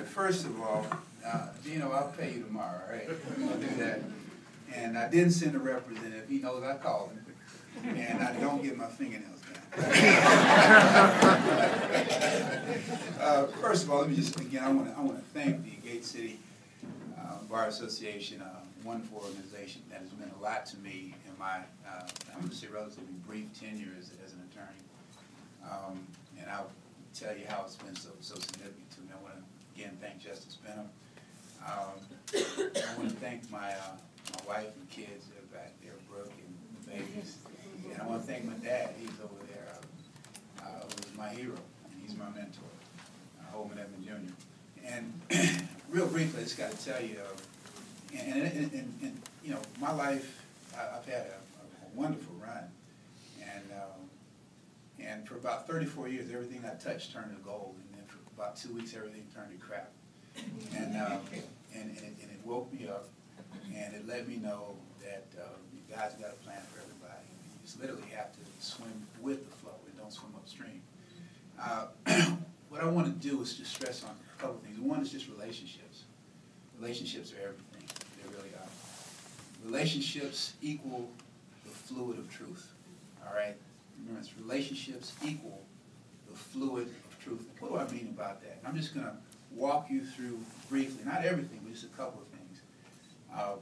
right, first of all, Gino, I'll pay you tomorrow, all right? I'll do that. And I didn't send a representative. He knows I called him. And I don't get my fingernails done. First of all, let me just, again, I want to thank the Gate City Bar Association, a wonderful organization that has meant a lot to me in my, I'm going to say relatively brief tenure as an attorney. And I'll tell you how it's been so significant to me. I want to, again, thank Justice Benham. I want to thank my wife and kids that are back there, Brooke and the babies. And I want to thank my dad. He's over there, who's my hero, and he's my mentor, Holman Edmond Jr. And real briefly, I just got to tell you, and you know, my life, I've had a wonderful run, and for about 34 years, everything I touched turned to gold, and then for about 2 weeks, everything turned to crap, and it woke me up, and it let me know that you guys got a plan for everybody. You just literally have to swim with the flow and don't swim upstream. What I want to do is just stress on a couple things. One is just relationships. Relationships are everything. They really are. Relationships equal the fluid of truth. All right? Remember, it's relationships equal the fluid of truth. What do I mean about that? I'm just going to walk you through briefly, not everything, but just a couple of things.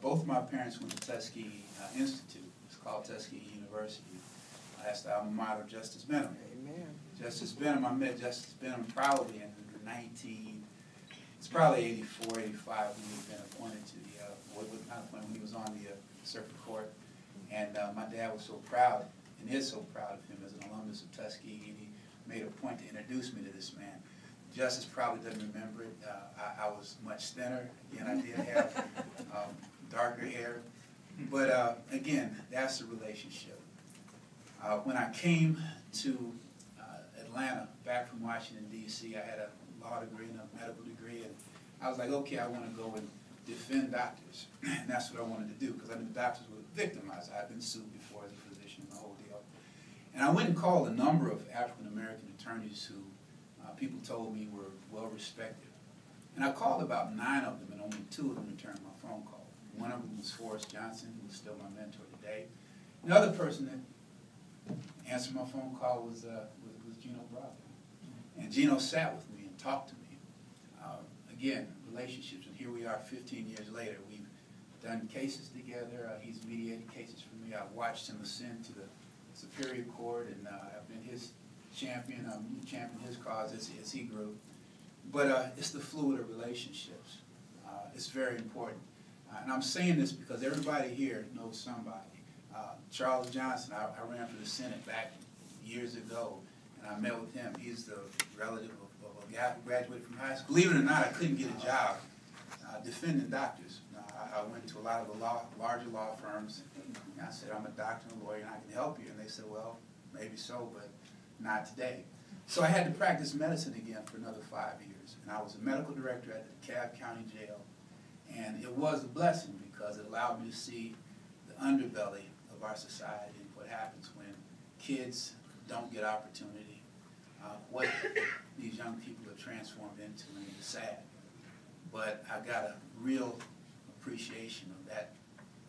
Both of my parents went to Tuskegee Institute. It's called Tuskegee University. That's the alma mater of Justice Benham. Amen. Justice Benham, I met Justice Benham probably in it's probably 84, 85 when he had been appointed to the, not appointed, when he was on the circuit court. And my dad was so proud, and is so proud of him as an alumnus of Tuskegee, and he made a point to introduce me to this man. Justice probably doesn't remember it. I was much thinner. Again, I did have darker hair. But again, that's the relationship. When I came to Atlanta, back from Washington, D.C., I had a law degree and a medical degree, and I was like, okay, I want to go and defend doctors. And that's what I wanted to do, because I knew doctors were victimized. I'd been sued before as a physician, the whole deal. And I went and called a number of African-American attorneys who people told me were well-respected. And I called about 9 of them, and only 2 of them returned my phone call. One of them was Forrest Johnson, who is still my mentor today. The other person that answered my phone call was Gino Bravo. And Gino sat with me and talked to me. Again, relationships, and here we are 15 years later. We've done cases together. He's mediated cases for me. I've watched him ascend to the Superior Court, and I've been his champion. I'm championing his cause as he grew. But it's the fluid of relationships. It's very important. And I'm saying this because everybody here knows somebody. Charles Johnson, I ran for the Senate back years ago, and I met with him. He's the relative of a guy who graduated from high school. Believe it or not, I couldn't get a job defending doctors. I went to a lot of the larger law firms, and I said, I'm a doctor and a lawyer, and I can help you. And they said, well, maybe so, but not today. So I had to practice medicine again for another 5 years. And I was a medical director at the DeKalb County Jail. And it was a blessing because it allowed me to see the underbelly of our society and what happens when kids don't get opportunity, what these young people are transformed into, and it's sad. But I got a real appreciation of that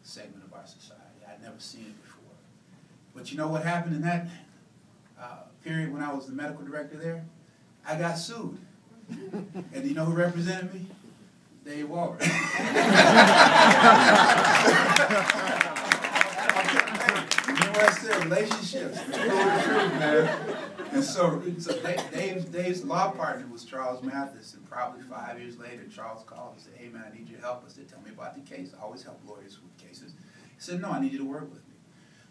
segment of our society. I'd never seen it before. But you know what happened in that period when I was the medical director there? I got sued. And you know who represented me? Dave Walber. You know what I said? Relationships. Man. And so Dave's law partner was Charles Mathis, and probably 5 years later, Charles called and said, hey man, I need you to help us. They tell me about the case. I always help lawyers with cases. He said, no, I need you to work with me.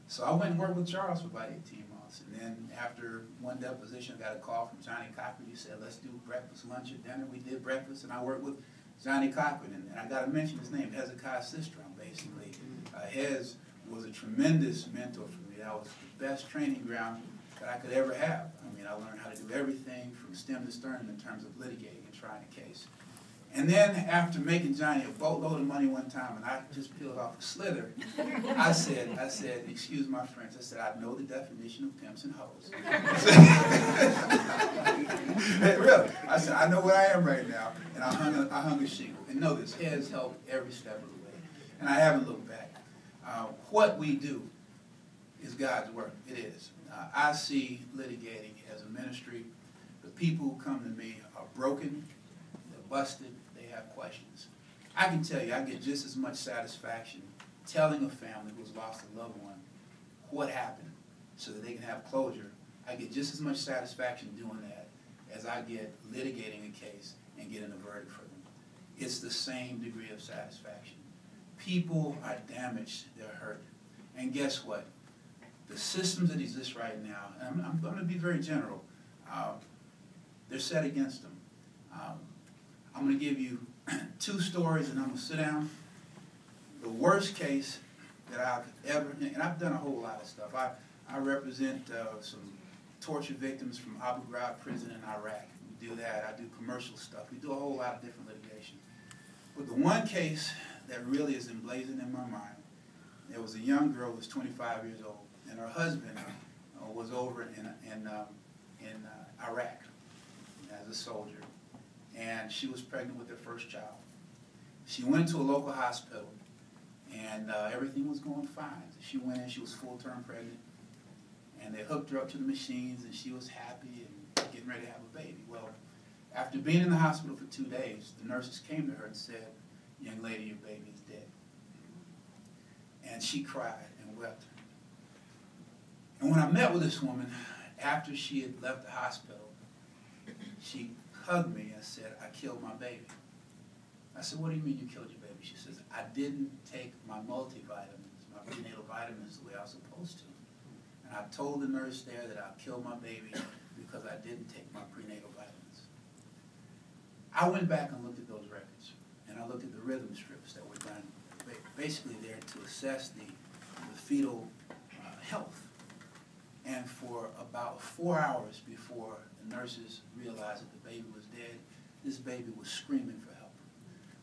So I went and worked with Charles for about 18 months. And then after one deposition, I got a call from Johnny Cochran. He said, let's do breakfast, lunch, or dinner. We did breakfast, and I worked with Johnny Cochran. And I got to mention his name, Hezekiah Sistrom, basically. Hez was a tremendous mentor for me. That was the best training ground that I could ever have. I mean, I learned how to do everything from stem to stern in terms of litigating and trying a case. And then after making Johnny a boatload of money one time, and I just peeled off a slither, I said, excuse my French, I said, I know the definition of pimps and hoes. Really, I said, I know what I am right now. And I hung a shingle. And know this, has helped every step of the way. And I haven't looked back. What we do is God's work. It is. I see litigating as a ministry. The people who come to me are broken, they're busted, they have questions. I can tell you, I get just as much satisfaction telling a family who's lost a loved one what happened so that they can have closure. I get just as much satisfaction doing that as I get litigating a case and getting a verdict for them. It's the same degree of satisfaction. People are damaged, they're hurt. And guess what? The systems that exist right now, and I'm going to be very general, they're set against them. I'm going to give you 2 stories and I'm going to sit down. The worst case that I've ever, and I've done a whole lot of stuff. I represent some torture victims from Abu Ghraib prison in Iraq. We do that. I do commercial stuff. We do a whole lot of different litigation. But the one case that really is emblazoned in my mind, there was a young girl who was 25 years old, and her husband was over in Iraq as a soldier, and she was pregnant with their first child. She went to a local hospital, and everything was going fine. She went in, she was full-term pregnant, and they hooked her up to the machines, and she was happy and getting ready to have a baby. Well, after being in the hospital for 2 days, the nurses came to her and said, "Young lady, your baby is dead." And she cried and wept. And when I met with this woman, after she had left the hospital, she hugged me and said, "I killed my baby." I said, "What do you mean you killed your baby?" She says, "I didn't take my multivitamins, my prenatal vitamins the way I was supposed to. And I told the nurse there that I'll kill my baby because I didn't take my prenatal vitamins." I went back and looked at those records, and I looked at the rhythm strips that were done, basically there to assess the fetal health. And for about 4 hours before the nurses realized that the baby was dead, this baby was screaming for help.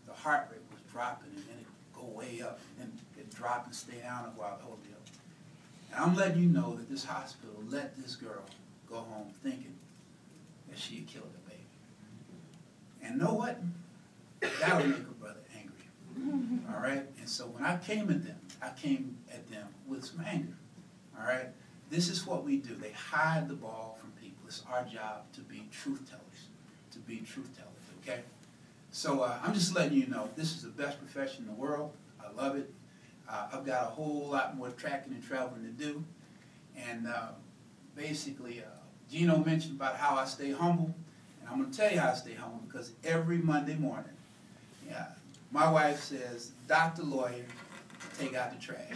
The heart rate was dropping, and then it would go way up, and then it drop and stay down a while, the whole deal. And I'm letting you know that this hospital let this girl go home thinking that she had killed the baby. And know what? That would make a brother angry. All right? And so when I came at them with some anger. All right? This is what we do. They hide the ball from people. It's our job to be truth tellers. To be truth tellers, okay? So I'm just letting you know, this is the best profession in the world. I love it. I've got a whole lot more tracking and traveling to do. And basically, Gino mentioned about how I stay humble. And I'm going to tell you how I stay humble, because every Monday morning, my wife says, "Dr. Lawyer, take out the trash."